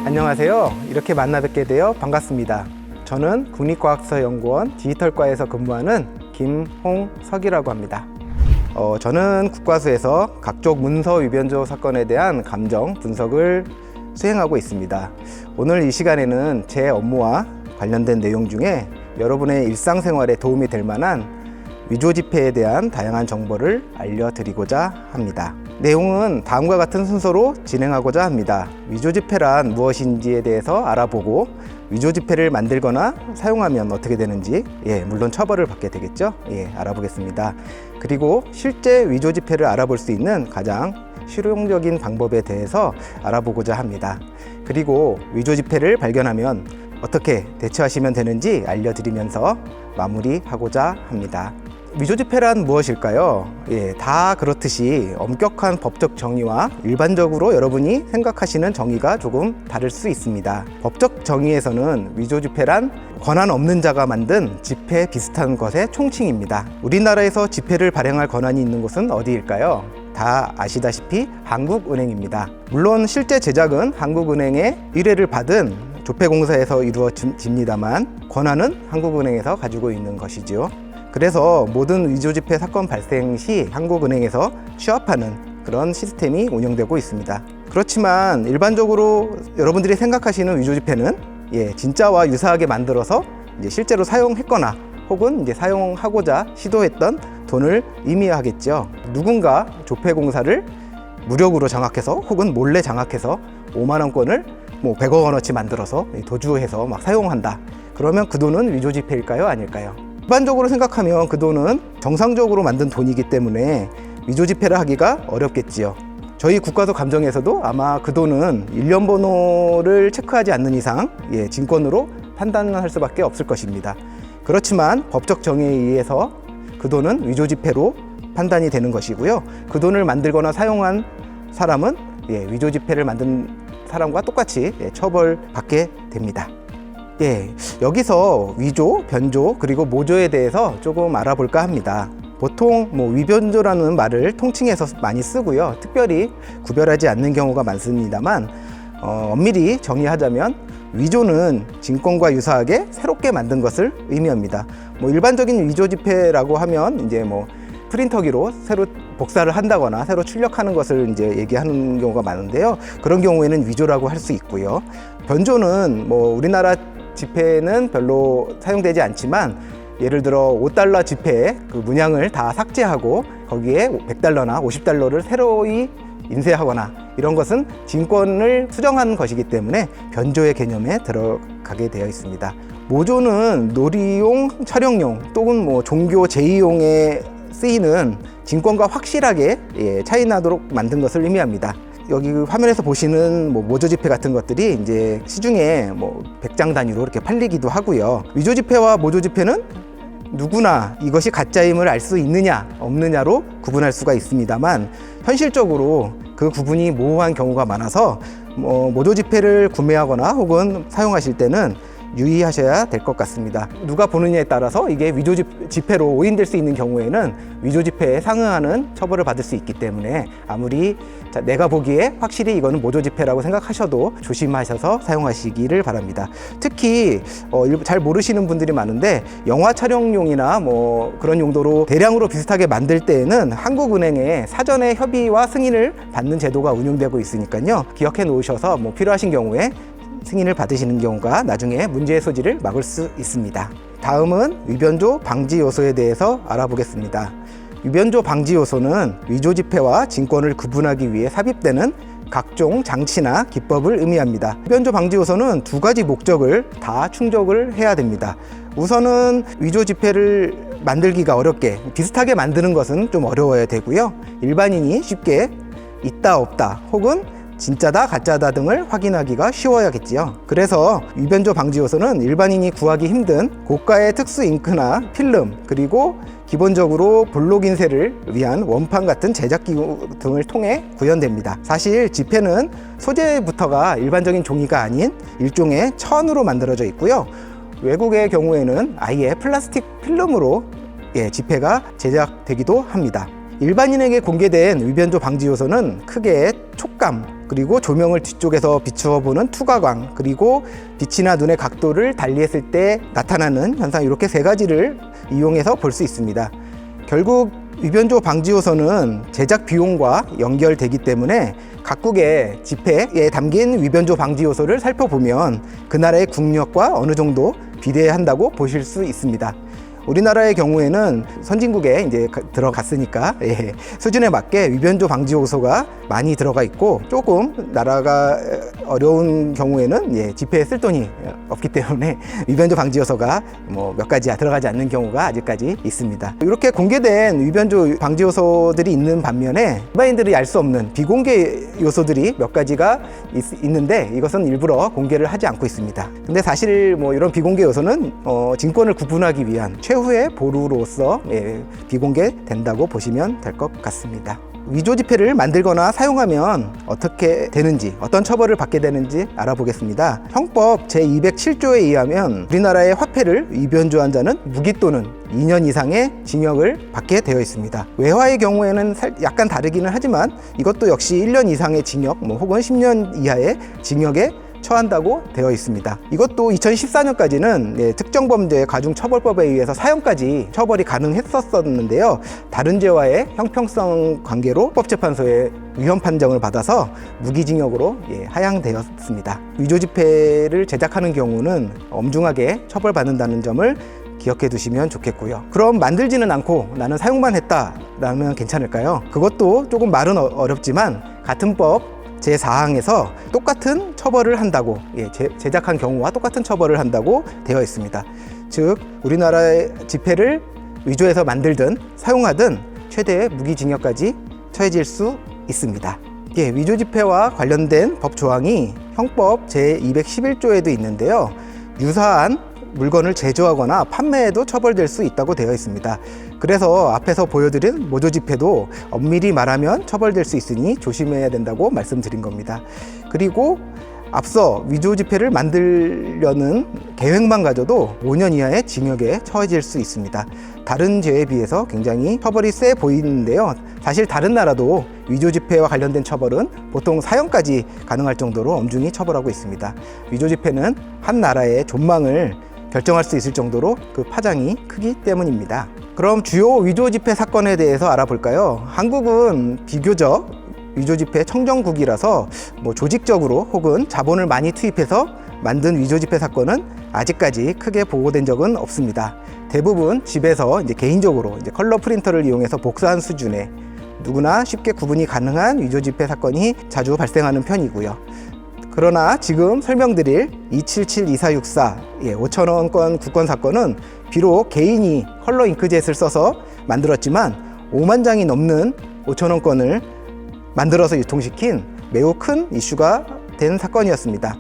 안녕하세요. 이렇게 만나 뵙게 되어 반갑습니다. 저는 국립과학서연구원 디지털과에서 근무하는 김홍석이라고 합니다. 저는 국과수에서 각종 문서 위변조 사건에 대한 감정 분석을 수행하고 있습니다. 오늘 이 시간에는 제 업무와 관련된 내용 중에 여러분의 일상생활에 도움이 될 만한 위조 지폐에 대한 다양한 정보를 알려드리고자 합니다. 내용은 다음과 같은 순서로 진행하고자 합니다. 위조 지폐란 무엇인지에 대해서 알아보고 위조 지폐를 만들거나 사용하면 어떻게 되는지, 물론 처벌을 받게 되겠죠. 알아보겠습니다. 그리고 실제 위조 지폐를 알아볼 수 있는 가장 실용적인 방법에 대해서 알아보고자 합니다. 그리고 위조 지폐를 발견하면 어떻게 대처하시면 되는지 알려드리면서 마무리하고자 합니다. 위조 지폐란 무엇일까요? 다 그렇듯이 엄격한 법적 정의와 일반적으로 여러분이 생각하시는 정의가 조금 다를 수 있습니다. 법적 정의에서는 위조 지폐란 권한 없는 자가 만든 지폐 비슷한 것의 총칭입니다. 우리나라에서 지폐를 발행할 권한이 있는 곳은 어디일까요? 다 아시다시피 한국은행입니다. 물론 실제 제작은 한국은행의 의뢰를 받은 조폐공사에서 이루어집니다만 권한은 한국은행에서 가지고 있는 것이죠. 그래서 모든 위조 지폐 사건 발생 시 한국은행에서 취합하는 그런 시스템이 운영되고 있습니다. 그렇지만 일반적으로 여러분들이 생각하시는 위조 지폐는 진짜와 유사하게 만들어서 실제로 사용했거나 혹은 사용하고자 시도했던 돈을 의미하겠죠. 누군가 조폐공사를 무력으로 장악해서 혹은 몰래 장악해서 5만 원권을 100억 원어치 만들어서 도주해서 막 사용한다. 그러면 그 돈은 위조 지폐일까요? 아닐까요? 일반적으로 생각하면 그 돈은 정상적으로 만든 돈이기 때문에 위조 지폐를 하기가 어렵겠지요. 저희 국가도 감정에서도 아마 그 돈은 일련 번호를 체크하지 않는 이상 진권으로 판단할 수밖에 없을 것입니다. 그렇지만 법적 정의에 의해서 그 돈은 위조 지폐로 판단이 되는 것이고요. 그 돈을 만들거나 사용한 사람은 위조 지폐를 만든 사람과 똑같이 처벌받게 됩니다. 여기서 위조, 변조, 그리고 모조에 대해서 조금 알아볼까 합니다. 보통 위변조라는 말을 통칭해서 많이 쓰고요. 특별히 구별하지 않는 경우가 많습니다만 엄밀히 정의하자면 위조는 진권과 유사하게 새롭게 만든 것을 의미합니다. 일반적인 위조 지폐라고 하면 프린터기로 새로 복사를 한다거나 새로 출력하는 것을 얘기하는 경우가 많은데요. 그런 경우에는 위조라고 할 수 있고요. 변조는 우리나라 지폐는 별로 사용되지 않지만 예를 들어 $5 지폐의 그 문양을 다 삭제하고 거기에 $100나 $50를 새로이 인쇄하거나 이런 것은 진권을 수정한 것이기 때문에 변조의 개념에 들어가게 되어 있습니다. 모조는 놀이용, 촬영용 또는 종교 제의용에 쓰이는 진권과 확실하게 차이나도록 만든 것을 의미합니다. 여기 화면에서 보시는 모조 지폐 같은 것들이 시중에 100장 단위로 이렇게 팔리기도 하고요. 위조 지폐와 모조 지폐는 누구나 이것이 가짜임을 알 수 있느냐 없느냐로 구분할 수가 있습니다만 현실적으로 그 구분이 모호한 경우가 많아서 모조 지폐를 구매하거나 혹은 사용하실 때는 유의하셔야 될 것 같습니다. 누가 보느냐에 따라서 이게 위조 지폐로 오인될 수 있는 경우에는 위조 지폐에 상응하는 처벌을 받을 수 있기 때문에 아무리 내가 보기에 확실히 이거는 모조 지폐라고 생각하셔도 조심하셔서 사용하시기를 바랍니다. 특히 잘 모르시는 분들이 많은데 영화 촬영용이나 그런 용도로 대량으로 비슷하게 만들 때에는 한국은행에 사전에 협의와 승인을 받는 제도가 운영되고 있으니까요. 기억해 놓으셔서 필요하신 경우에 승인을 받으시는 경우가 나중에 문제의 소지를 막을 수 있습니다. 다음은 위변조 방지 요소에 대해서 알아보겠습니다. 위변조 방지 요소는 위조 지폐와 진권을 구분하기 위해 삽입되는 각종 장치나 기법을 의미합니다. 위변조 방지 요소는 두 가지 목적을 다 충족을 해야 됩니다. 우선은 위조 지폐를 만들기가 어렵게 비슷하게 만드는 것은 좀 어려워야 되고요. 일반인이 쉽게 있다 없다 혹은 진짜다 가짜다 등을 확인하기가 쉬워야겠지요. 그래서 위변조 방지 요소는 일반인이 구하기 힘든 고가의 특수 잉크나 필름, 그리고 기본적으로 블록 인쇄를 위한 원판 같은 제작기구 등을 통해 구현됩니다. 사실 지폐는 소재부터가 일반적인 종이가 아닌 일종의 천으로 만들어져 있고요. 외국의 경우에는 아예 플라스틱 필름으로 지폐가 제작되기도 합니다. 일반인에게 공개된 위변조 방지 요소는 크게 촉감, 그리고 조명을 뒤쪽에서 비추어 보는 투과광, 그리고 빛이나 눈의 각도를 달리했을 때 나타나는 현상, 이렇게 세 가지를 이용해서 볼 수 있습니다. 결국 위변조 방지 요소는 제작 비용과 연결되기 때문에 각국의 지폐에 담긴 위변조 방지 요소를 살펴보면 그 나라의 국력과 어느 정도 비례한다고 보실 수 있습니다. 우리나라의 경우에는 선진국에 이제 들어갔으니까 수준에 맞게 위변조 방지 요소가 많이 들어가 있고, 조금 나라가 어려운 경우에는 지폐에 쓸 돈이 없기 때문에 위변조 방지 요소가 뭐 몇 가지 들어가지 않는 경우가 아직까지 있습니다. 이렇게 공개된 위변조 방지 요소들이 있는 반면에 일반인들이 알 수 없는 비공개 요소들이 몇 가지가 있는데 이것은 일부러 공개를 하지 않고 있습니다. 근데 사실 뭐 이런 비공개 요소는 진권을 구분하기 위한 최후의 보루로서 비공개된다고 보시면 될 것 같습니다. 위조 지폐를 만들거나 사용하면 어떻게 되는지, 어떤 처벌을 받게 되는지 알아보겠습니다. 형법 제207조에 의하면 우리나라의 화폐를 위변조한 자는 무기 또는 2년 이상의 징역을 받게 되어 있습니다. 외화의 경우에는 약간 다르기는 하지만 이것도 역시 1년 이상의 징역, 혹은 10년 이하의 징역에 처한다고 되어 있습니다. 이것도 2014년까지는 특정범죄 가중처벌법에 의해서 사형까지 처벌이 가능했었는데요. 다른 죄와의 형평성 관계로 헌법재판소의 위헌 판정을 받아서 무기징역으로 하향되었습니다. 위조지폐를 제작하는 경우는 엄중하게 처벌받는다는 점을 기억해 두시면 좋겠고요. 그럼 만들지는 않고 나는 사용만 했다라면 괜찮을까요? 그것도 조금 말은 어렵지만 같은 법 제4항에서 똑같은 처벌을 한다고, 제작한 경우와 똑같은 처벌을 한다고 되어 있습니다. 즉 우리나라의 지폐를 위조해서 만들든 사용하든 최대의 무기징역까지 처해질 수 있습니다. 위조 지폐와 관련된 법 조항이 형법 제211조에도 있는데요. 유사한 물건을 제조하거나 판매해도 처벌될 수 있다고 되어 있습니다. 그래서 앞에서 보여드린 모조 지폐도 엄밀히 말하면 처벌될 수 있으니 조심해야 된다고 말씀드린 겁니다. 그리고 앞서 위조 지폐를 만들려는 계획만 가져도 5년 이하의 징역에 처해질 수 있습니다. 다른 죄에 비해서 굉장히 처벌이 세 보이는데요. 사실 다른 나라도 위조 지폐와 관련된 처벌은 보통 사형까지 가능할 정도로 엄중히 처벌하고 있습니다. 위조 지폐는 한 나라의 존망을 결정할 수 있을 정도로 그 파장이 크기 때문입니다. 그럼 주요 위조 지폐 사건에 대해서 알아볼까요? 한국은 비교적 위조 지폐 청정국이라서 조직적으로 혹은 자본을 많이 투입해서 만든 위조 지폐 사건은 아직까지 크게 보고된 적은 없습니다. 대부분 집에서 개인적으로 컬러 프린터를 이용해서 복사한 수준의 누구나 쉽게 구분이 가능한 위조 지폐 사건이 자주 발생하는 편이고요. 그러나 지금 설명드릴 277-2464 5,000원권 국권 사건은 비록 개인이 컬러 잉크젯을 써서 만들었지만 5만 장이 넘는 5,000원권을 만들어서 유통시킨 매우 큰 이슈가 된 사건이었습니다.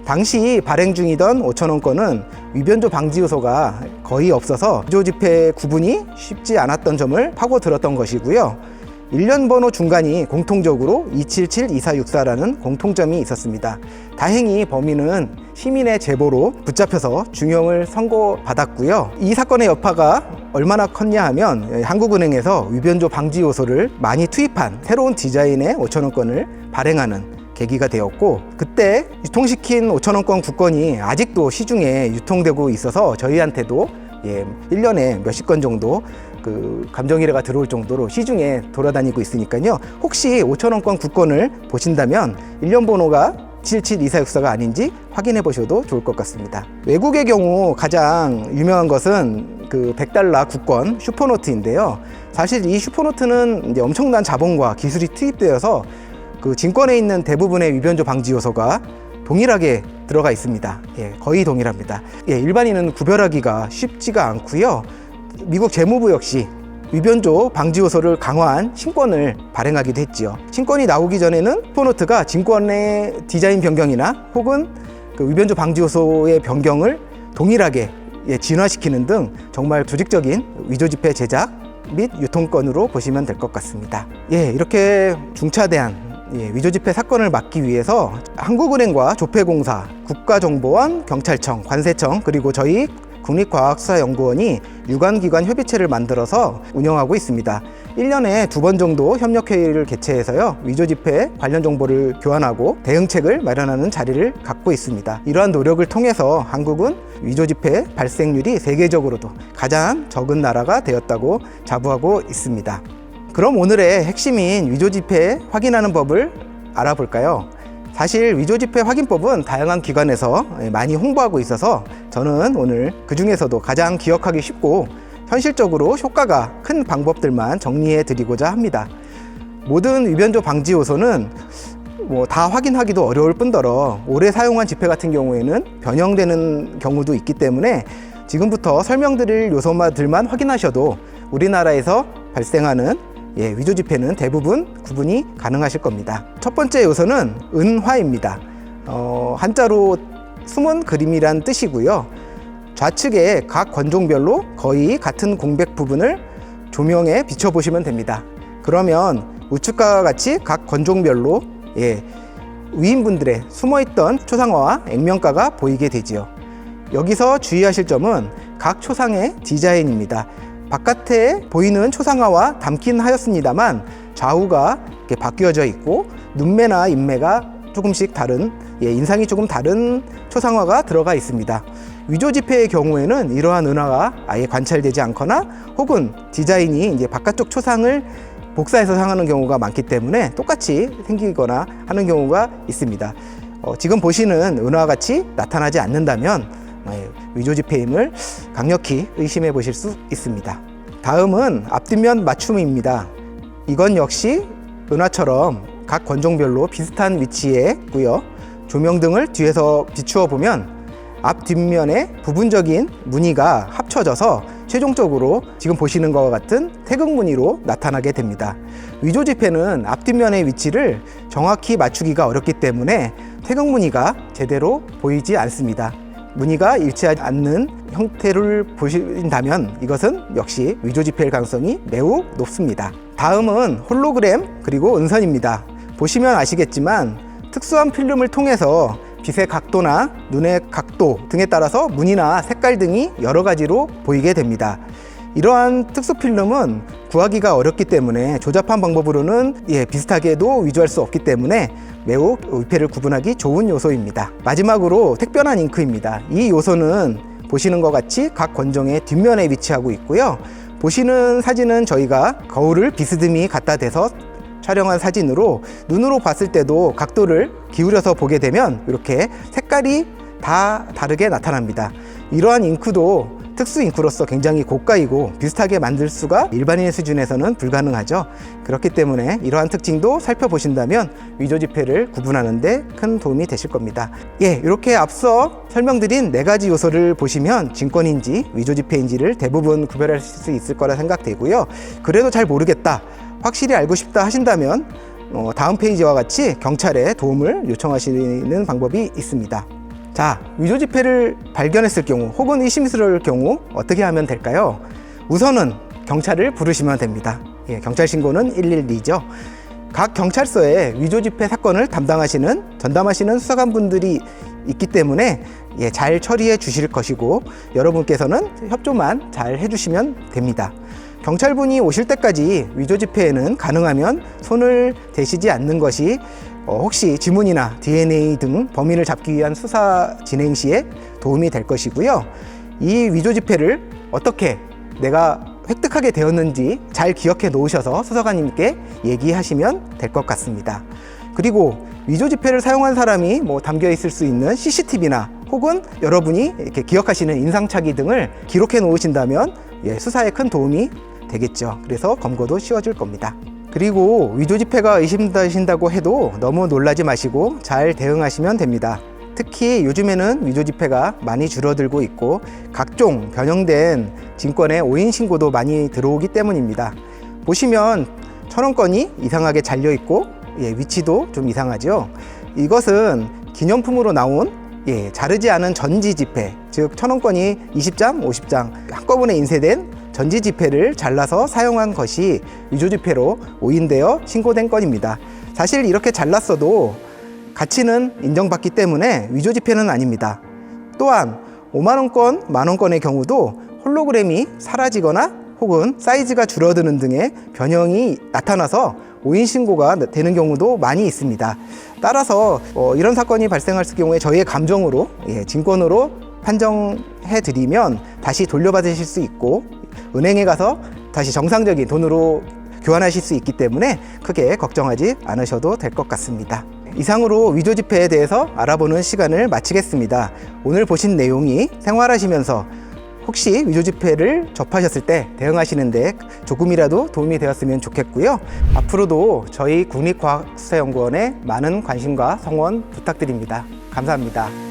당시 발행 중이던 5,000원권은 위변조 방지 요소가 거의 없어서 위조 지폐 구분이 쉽지 않았던 점을 파고들었던 것이고요. 일련 번호 중간이 공통적으로 277-2464라는 공통점이 있었습니다. 다행히 범인은 시민의 제보로 붙잡혀서 중형을 선고받았고요. 이 사건의 여파가 얼마나 컸냐 하면 한국은행에서 위변조 방지 요소를 많이 투입한 새로운 디자인의 5,000원권을 발행하는 계기가 되었고, 그때 유통시킨 5,000원권 국권이 아직도 시중에 유통되고 있어서 저희한테도 1년에 몇십 건 정도 감정일해가 들어올 정도로 시중에 돌아다니고 있으니까요. 혹시 5,000원권 국권을 보신다면 일련 번호가 277-2464가 아닌지 확인해 보셔도 좋을 것 같습니다. 외국의 경우 가장 유명한 것은 $100 국권 슈퍼노트인데요. 사실 이 슈퍼노트는 엄청난 자본과 기술이 투입되어서 진권에 있는 대부분의 위변조 방지 요소가 동일하게 들어가 있습니다. 거의 동일합니다. 일반인은 구별하기가 쉽지가 않고요. 미국 재무부 역시 위변조 방지 요소를 강화한 신권을 발행하기도 했지요. 신권이 나오기 전에는 히포노트가 증권의 디자인 변경이나 혹은 그 위변조 방지 요소의 변경을 동일하게 진화시키는 등 정말 조직적인 위조지폐 제작 및 유통권으로 보시면 될 것 같습니다. 이렇게 중차대한 위조지폐 사건을 막기 위해서 한국은행과 조폐공사, 국가정보원, 경찰청, 관세청 그리고 저희 국립과학수사연구원이 유관기관 협의체를 만들어서 운영하고 있습니다. 1년에 2번 정도 협력회의를 개최해서요, 위조지폐 관련 정보를 교환하고 대응책을 마련하는 자리를 갖고 있습니다. 이러한 노력을 통해서 한국은 위조지폐 발생률이 세계적으로도 가장 적은 나라가 되었다고 자부하고 있습니다. 그럼 오늘의 핵심인 위조지폐 확인하는 법을 알아볼까요? 사실 위조지폐 확인법은 다양한 기관에서 많이 홍보하고 있어서 저는 오늘 그 중에서도 가장 기억하기 쉽고 현실적으로 효과가 큰 방법들만 정리해 드리고자 합니다. 모든 위변조 방지 요소는 다 확인하기도 어려울 뿐더러 오래 사용한 지폐 같은 경우에는 변형되는 경우도 있기 때문에 지금부터 설명드릴 요소들만 확인하셔도 우리나라에서 발생하는 위조지폐는 대부분 구분이 가능하실 겁니다. 첫 번째 요소는 은화입니다. 한자로 숨은 그림이란 뜻이고요. 좌측에 각 권종별로 거의 같은 공백 부분을 조명에 비춰보시면 됩니다. 그러면 우측과 같이 각 권종별로 위인분들의 숨어있던 초상화와 액면가가 보이게 되지요. 여기서 주의하실 점은 각 초상의 디자인입니다. 바깥에 보이는 초상화와 닮긴 하였습니다만 좌우가 이렇게 바뀌어져 있고 눈매나 인매가 조금씩 다른 인상이 조금 다른 초상화가 들어가 있습니다. 위조지폐의 경우에는 이러한 은화가 아예 관찰되지 않거나 혹은 디자인이 이제 바깥쪽 초상을 복사해서 사용하는 경우가 많기 때문에 똑같이 생기거나 하는 경우가 있습니다. 지금 보시는 은화와 같이 나타나지 않는다면 위조지폐임을 강력히 의심해 보실 수 있습니다. 다음은 앞뒷면 맞춤입니다. 이건 역시 은화처럼 각 권종별로 비슷한 위치에 있고요. 조명 등을 뒤에서 비추어 보면 앞 뒷면의 부분적인 무늬가 합쳐져서 최종적으로 지금 보시는 것과 같은 태극 무늬로 나타나게 됩니다. 위조지폐는 앞 뒷면의 위치를 정확히 맞추기가 어렵기 때문에 태극 무늬가 제대로 보이지 않습니다. 무늬가 일치하지 않는 형태를 보신다면 이것은 역시 위조지폐일 가능성이 매우 높습니다. 다음은 홀로그램 그리고 은선입니다. 보시면 아시겠지만 특수한 필름을 통해서 빛의 각도나 눈의 각도 등에 따라서 무늬나 색깔 등이 여러 가지로 보이게 됩니다. 이러한 특수 필름은 구하기가 어렵기 때문에 조잡한 방법으로는 비슷하게도 위조할 수 없기 때문에 매우 위폐를 구분하기 좋은 요소입니다. 마지막으로 택변한 잉크입니다. 이 요소는 보시는 것 같이 각 권종의 뒷면에 위치하고 있고요. 보시는 사진은 저희가 거울을 비스듬히 갖다 대서 촬영한 사진으로 눈으로 봤을 때도 각도를 기울여서 보게 되면 이렇게 색깔이 다 다르게 나타납니다. 이러한 잉크도 특수 잉크로서 굉장히 고가이고 비슷하게 만들 수가 일반인의 수준에서는 불가능하죠. 그렇기 때문에 이러한 특징도 살펴보신다면 위조지폐를 구분하는 데 큰 도움이 되실 겁니다. 이렇게 앞서 설명드린 4가지 요소를 보시면 증권인지 위조지폐인지를 대부분 구별할 수 있을 거라 생각되고요. 그래도 잘 모르겠다, 확실히 알고 싶다 하신다면 다음 페이지와 같이 경찰에 도움을 요청하시는 방법이 있습니다. 자, 위조지폐를 발견했을 경우 혹은 의심스러울 경우 어떻게 하면 될까요? 우선은 경찰을 부르시면 됩니다. 경찰 신고는 112죠. 각 경찰서에 위조지폐 사건을 전담하시는 수사관분들이 있기 때문에 잘 처리해 주실 것이고 여러분께서는 협조만 잘 해주시면 됩니다. 경찰분이 오실 때까지 위조지폐에는 가능하면 손을 대시지 않는 것이 혹시 지문이나 DNA 등 범인을 잡기 위한 수사 진행 시에 도움이 될 것이고요. 이 위조지폐를 어떻게 내가 획득하게 되었는지 잘 기억해 놓으셔서 수사관님께 얘기하시면 될 것 같습니다. 그리고 위조지폐를 사용한 사람이 담겨 있을 수 있는 CCTV나 혹은 여러분이 이렇게 기억하시는 인상착의 등을 기록해 놓으신다면 수사에 큰 도움이 되겠죠. 그래서 검거도 쉬워질 겁니다. 그리고 위조지폐가 의심되신다고 해도 너무 놀라지 마시고 잘 대응하시면 됩니다. 특히 요즘에는 위조 지폐가 많이 줄어들고 있고 각종 변형된 증권의 오인 신고도 많이 들어오기 때문입니다. 보시면 1,000원권이 이상하게 잘려 있고 위치도 좀 이상하죠. 이것은 기념품으로 나온 자르지 않은 전지 지폐, 즉 1,000원권이 20장, 50장 한꺼번에 인쇄된 전지 지폐를 잘라서 사용한 것이 위조 지폐로 오인되어 신고된 건입니다. 사실 이렇게 잘랐어도 가치는 인정받기 때문에 위조 지폐는 아닙니다. 또한 5만원권, 만원권의 경우도 홀로그램이 사라지거나 혹은 사이즈가 줄어드는 등의 변형이 나타나서 오인 신고가 되는 경우도 많이 있습니다. 따라서 이런 사건이 발생할 경우에 저희의 감정으로 증권으로 판정해 드리면 다시 돌려받으실 수 있고 은행에 가서 다시 정상적인 돈으로 교환하실 수 있기 때문에 크게 걱정하지 않으셔도 될 것 같습니다. 이상으로 위조 지폐에 대해서 알아보는 시간을 마치겠습니다. 오늘 보신 내용이 생활하시면서 혹시 위조 지폐를 접하셨을 때 대응하시는데 조금이라도 도움이 되었으면 좋겠고요. 앞으로도 저희 국립과학수사연구원에 많은 관심과 성원 부탁드립니다. 감사합니다.